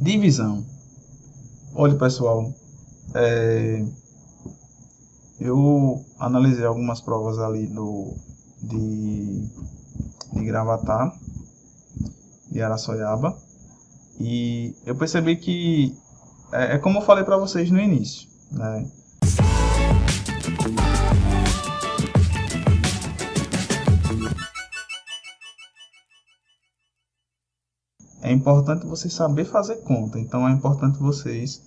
Divisão. Olha, pessoal, eu analisei algumas provas ali de Gravatá, de Araçoiaba, e eu percebi que é como eu falei para vocês no início, né? É importante você saber fazer conta, então é importante vocês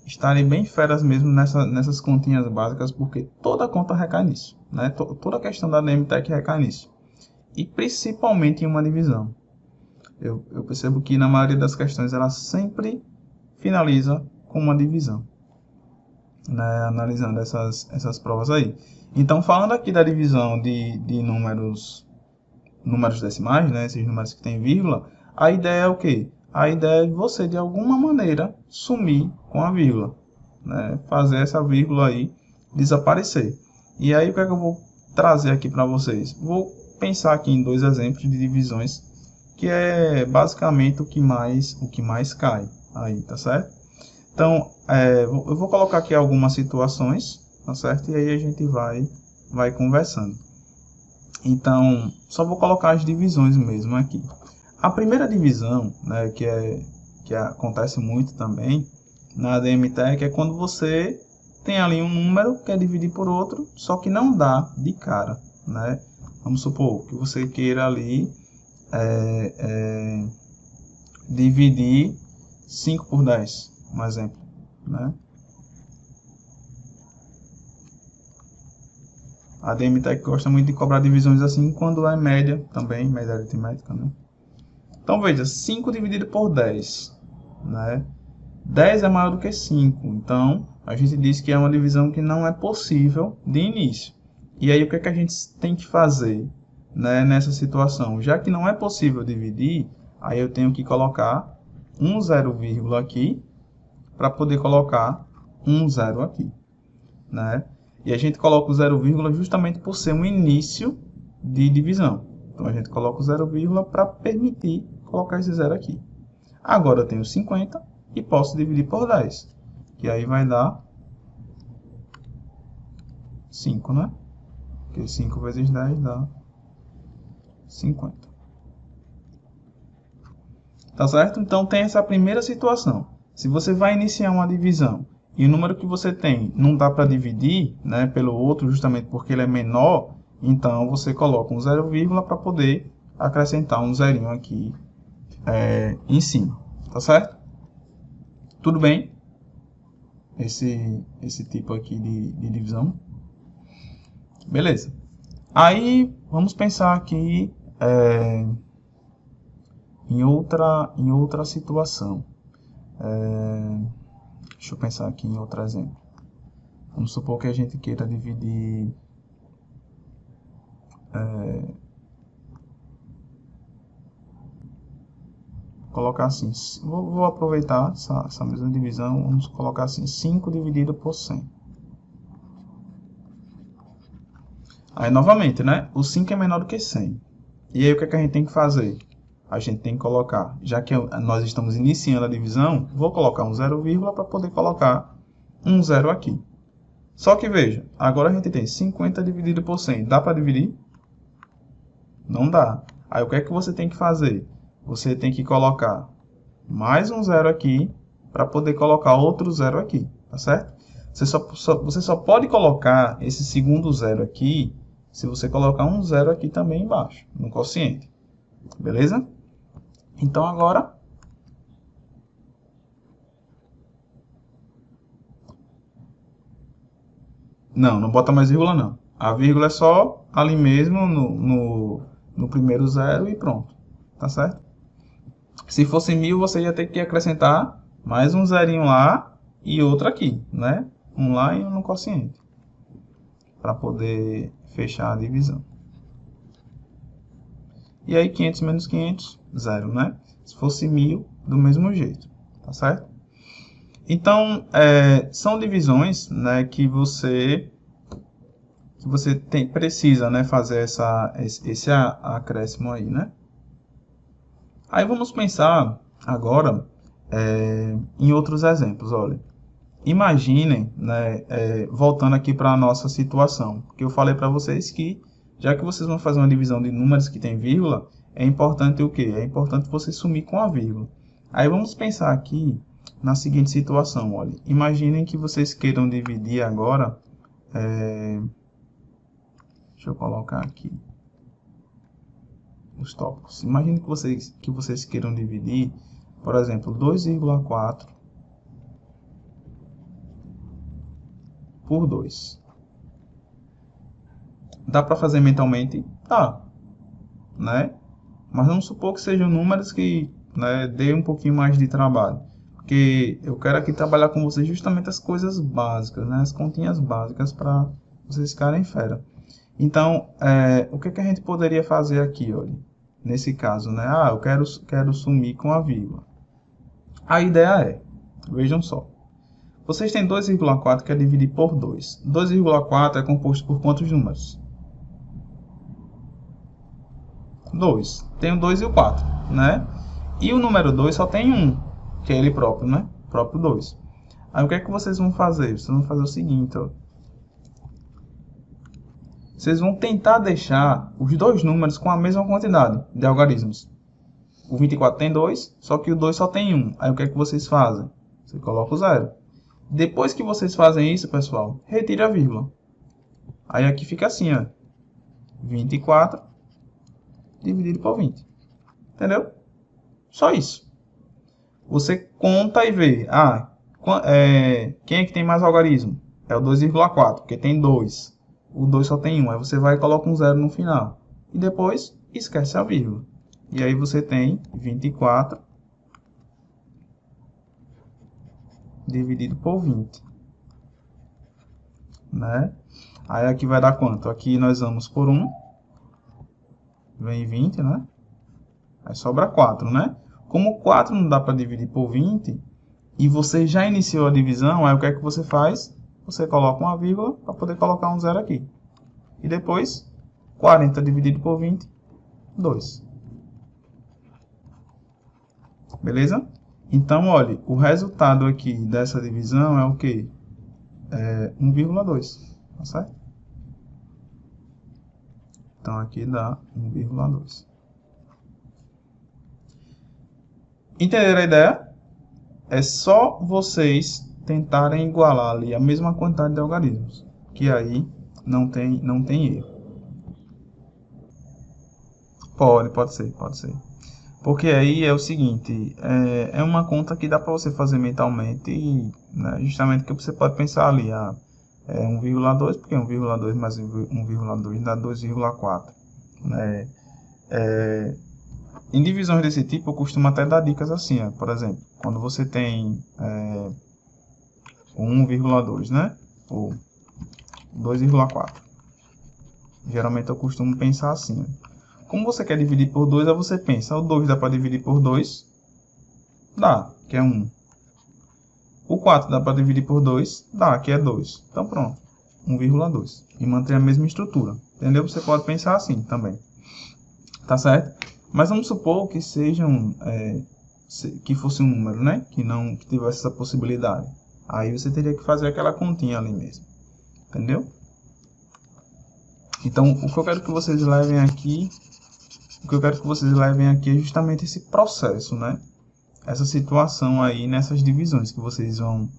estarem bem feras mesmo nessas continhas básicas, porque toda conta recai nisso, né? Toda a questão da DMTEC recai nisso, e principalmente em uma divisão. Eu percebo que na maioria das questões ela sempre finaliza com uma divisão, né? Analisando essas provas aí. Então, falando aqui da divisão de números decimais, né? Esses números que tem vírgula, a ideia é o quê? A ideia é você, de alguma maneira, sumir com a vírgula, né? Fazer essa vírgula aí desaparecer. E aí, o que é que eu vou trazer aqui para vocês? Vou pensar aqui em dois exemplos de divisões, que é basicamente o que mais cai aí, tá certo? Então, eu vou colocar aqui algumas situações, tá certo? E aí a gente vai conversando. Então, só vou colocar as divisões mesmo aqui. A primeira divisão, né, que acontece muito também na DMTEC, é quando você tem ali um número que quer dividir por outro, só que não dá de cara, né? Vamos supor que você queira ali dividir 5 por 10, um exemplo, né? A DMTEC gosta muito de cobrar divisões assim quando é média também, média aritmética, né? Então veja, 5 dividido por 10, né? 10 é maior do que 5, então a gente diz que é uma divisão que não é possível de início. E aí o que é que a gente tem que fazer, né, nessa situação? Já que não é possível dividir, aí eu tenho que colocar um 0, aqui para poder colocar um 0 aqui, né? E a gente coloca o 0, justamente por ser um início de divisão. Então a gente coloca o 0, para permitir colocar esse 0 aqui. Agora eu tenho 50 e posso dividir por 10, que aí vai dar 5, né? Porque 5 vezes 10 dá 50. Tá certo? Então tem essa primeira situação. Se você vai iniciar uma divisão e o número que você tem não dá para dividir, né, pelo outro, justamente porque ele é menor, então você coloca um 0, para poder acrescentar um zerinho aqui em cima. Tá certo? Tudo bem? Esse tipo aqui de divisão. Beleza. Aí, vamos pensar aqui em outra situação. Deixa eu pensar aqui em outro exemplo. Vamos supor que a gente queira dividir colocar assim, vou aproveitar essa mesma divisão, vamos colocar assim, 5 dividido por 100. Aí, novamente, né? O 5 é menor do que 100. E aí, o que é que a gente tem que fazer? A gente tem que colocar, já que nós estamos iniciando a divisão, vou colocar um 0, para poder colocar um 0 aqui. Só que, veja, agora a gente tem 50 dividido por 100. Dá para dividir? Não dá. Aí, o que é que você tem que fazer? Você tem que colocar mais um 0 aqui, para poder colocar outro 0 aqui, tá certo? Você só pode colocar esse segundo 0 aqui, se você colocar um 0 aqui também embaixo, no quociente. Beleza? Então, agora, não bota mais vírgula não. A vírgula é só ali mesmo no primeiro 0 e pronto. Tá certo? Se fosse 1000, você ia ter que acrescentar mais um zerinho lá e outro aqui, né? Um lá e um no quociente, para poder fechar a divisão. E aí 500 menos 500, 0, né? Se fosse 1000, do mesmo jeito, tá certo? Então, são divisões, né, que você precisa, né, fazer esse acréscimo aí, né? Aí vamos pensar Agora, em outros exemplos, olha. Imaginem, né, voltando aqui para a nossa situação, que eu falei para vocês que, já que vocês vão fazer uma divisão de números que tem vírgula, é importante o quê? É importante você sumir com a vírgula. Aí vamos pensar aqui na seguinte situação, olha. Imaginem que vocês queiram dividir agora, deixa eu colocar aqui os tópicos. Imagine que vocês queiram dividir, por exemplo, 2,4 por 2. Dá para fazer mentalmente? Tá, né? Mas vamos supor que sejam números que, né, dê um pouquinho mais de trabalho. Porque eu quero aqui trabalhar com vocês justamente as coisas básicas, né? As continhas básicas para vocês ficarem fera. Então, o que a gente poderia fazer aqui, olha? Nesse caso, né? Ah, eu quero sumir com a vírgula. A ideia é, vejam só. Vocês têm 2,4 que é dividir por 2. 2,4 é composto por quantos números? 2. Tem o 2 e o 4, né? E o número 2 só tem um, que é ele próprio, né? Próprio 2. Aí o que é que vocês vão fazer? Vocês vão fazer o seguinte, ó. Vocês vão tentar deixar os dois números com a mesma quantidade de algarismos. O 24 tem 2, só que o 2 só tem 1. Aí o que é que vocês fazem? Você coloca o 0. Depois que vocês fazem isso, pessoal, retire a vírgula. Aí aqui fica assim, ó. 24 dividido por 20. Entendeu? Só isso. Você conta e vê. Ah, quem é que tem mais algarismo? É o 2,4, porque tem 2. O 2 só tem 1. Aí você vai e coloca um 0 no final. E depois esquece a vírgula. E aí você tem 24 dividido por 20. Né? Aí aqui vai dar quanto? Aqui nós vamos por 1. Vem 20, né? Aí sobra 4, né? Como 4 não dá para dividir por 20, e você já iniciou a divisão, aí o que é que você faz? Você coloca uma vírgula para poder colocar um 0 aqui. E depois, 40 dividido por 20, 2. Beleza? Então, olha, o resultado aqui dessa divisão é o quê? É 1,2. Tá certo? Então, aqui dá 1,2. Entenderam a ideia? É só vocês tentarem igualar ali a mesma quantidade de algarismos, que aí não tem erro. Pode ser. Porque aí é o seguinte, é uma conta que dá para você fazer mentalmente, né, justamente que você pode pensar ali, 1,2, porque 1,2 mais 1,2 dá 2,4. Né? Em divisões desse tipo, eu costumo até dar dicas assim, ó, por exemplo, quando você tem 1,2, né? Ou 2,4. Geralmente eu costumo pensar assim, ó. Como você quer dividir por 2, aí você pensa, o 2 dá para dividir por 2? Dá, que é 1. O 4 dá para dividir por 2? Dá, que é 2. Então pronto, 1,2. E mantém a mesma estrutura. Entendeu? Você pode pensar assim também. Tá certo? Mas vamos supor que sejam, que fosse um número, né? Que tivesse essa possibilidade. Aí você teria que fazer aquela continha ali mesmo. Entendeu? Então, o que eu quero que vocês levem aqui, é justamente esse processo, né? Essa situação aí nessas divisões que vocês vão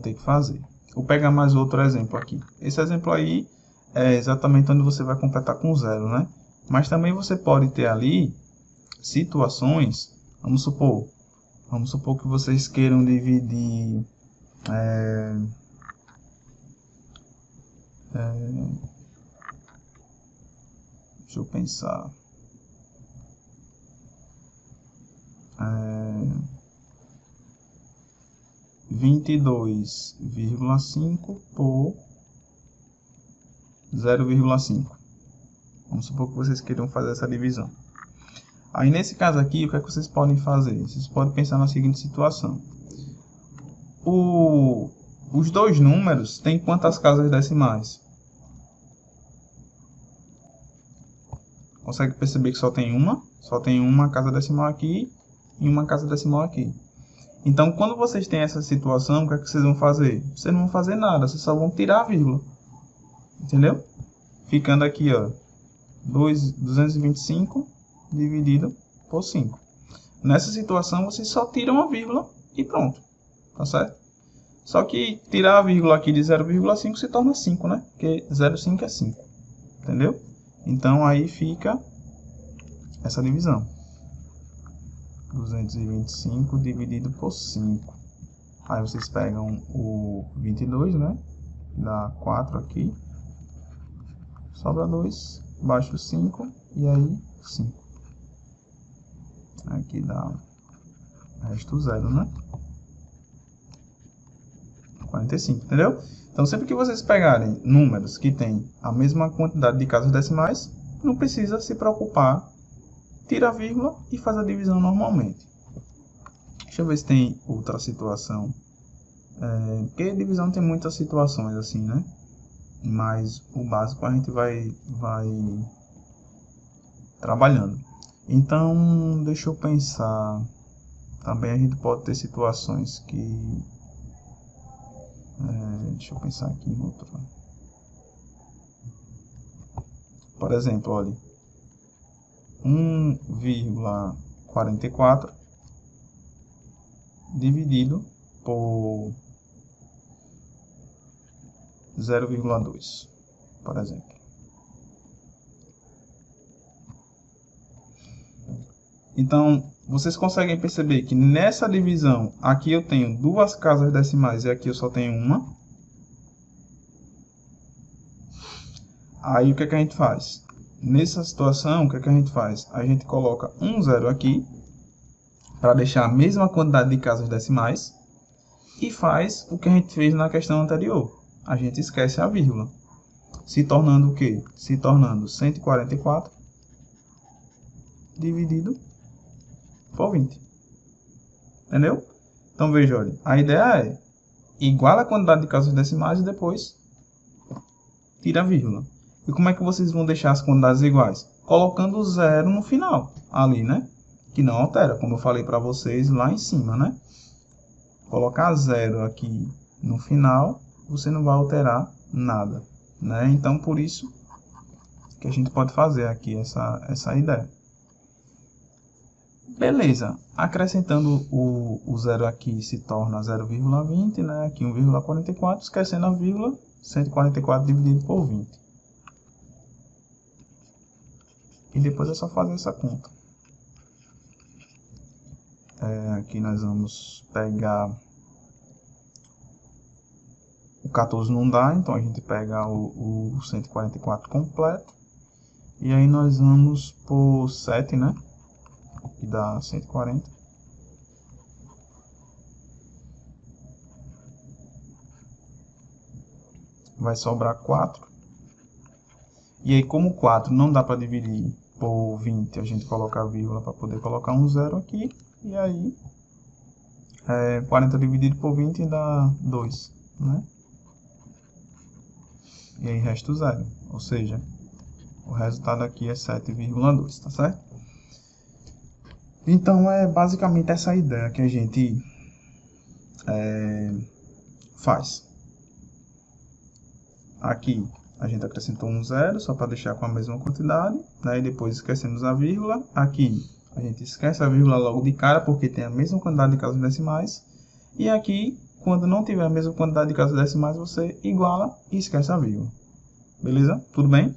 ter que fazer. Vou pegar mais outro exemplo aqui. Esse exemplo aí é exatamente onde você vai completar com 0, né? Mas também você pode ter ali situações, vamos supor que vocês queiram dividir deixa eu pensar. 22,5 por 0,5. Vamos supor que vocês queiram fazer essa divisão. Aí nesse caso aqui, o que é que vocês podem fazer? Vocês podem pensar na seguinte situação. Os dois números têm quantas casas decimais? Consegue perceber que só tem uma casa decimal aqui e uma casa decimal aqui. Então, quando vocês têm essa situação, o que é que vocês vão fazer? Vocês não vão fazer nada, vocês só vão tirar a vírgula. Entendeu? Ficando aqui, ó, 225 dividido por 5. Nessa situação, vocês só tiram a vírgula e pronto. Tá certo? Só que tirar a vírgula aqui de 0,5 se torna 5, né? Porque 0,5 é 5. Entendeu? Então, aí fica essa divisão. 225 dividido por 5. Aí vocês pegam o 22, né? Dá 4 aqui. Sobra 2. Baixo 5. E aí 5. Aqui dá resto 0, né? 45, entendeu? Então, sempre que vocês pegarem números que têm a mesma quantidade de casas decimais, não precisa se preocupar. Tira a vírgula e faz a divisão normalmente. Deixa eu ver se tem outra situação. Porque divisão tem muitas situações assim, né? Mas o básico a gente vai trabalhando. Então, deixa eu pensar. Também a gente pode ter situações que... deixa eu pensar aqui em outra. Por exemplo, olha. 1,44 dividido por 0,2, por exemplo. Então, vocês conseguem perceber que nessa divisão, aqui eu tenho duas casas decimais e aqui eu só tenho uma. Aí, o que é que a gente faz? Nessa situação, o que é que a gente faz? A gente coloca um zero aqui, para deixar a mesma quantidade de casas decimais, e faz o que a gente fez na questão anterior. A gente esquece a vírgula, se tornando o quê? Se tornando 144 dividido por 20. Entendeu? Então, veja, olha, a ideia é igual a quantidade de casas decimais e depois tira a vírgula. E como é que vocês vão deixar as quantidades iguais? Colocando zero no final, ali, né? Que não altera, como eu falei para vocês lá em cima, né? Colocar zero aqui no final, você não vai alterar nada, né? Então, por isso que a gente pode fazer aqui essa ideia. Beleza. Acrescentando o zero aqui se torna 0,20, né? Aqui 1,44, esquecendo a vírgula, 144 dividido por 20. E depois é só fazer essa conta. Aqui nós vamos pegar... O 14 não dá, então a gente pega o 144 completo. E aí nós vamos por 7, né? Que dá 140. Vai sobrar 4. E aí, como 4 não dá para dividir por 20, a gente coloca a vírgula para poder colocar um zero aqui. E aí, 40 dividido por 20 dá 2, né? E aí resta o zero. Ou seja, o resultado aqui é 7,2, tá certo? Então, é basicamente essa ideia que a gente faz. Aqui, a gente acrescentou um zero, só para deixar com a mesma quantidade, né? E depois esquecemos a vírgula. Aqui, a gente esquece a vírgula logo de cara, porque tem a mesma quantidade de casas decimais. E aqui, quando não tiver a mesma quantidade de casas decimais, você iguala e esquece a vírgula. Beleza? Tudo bem?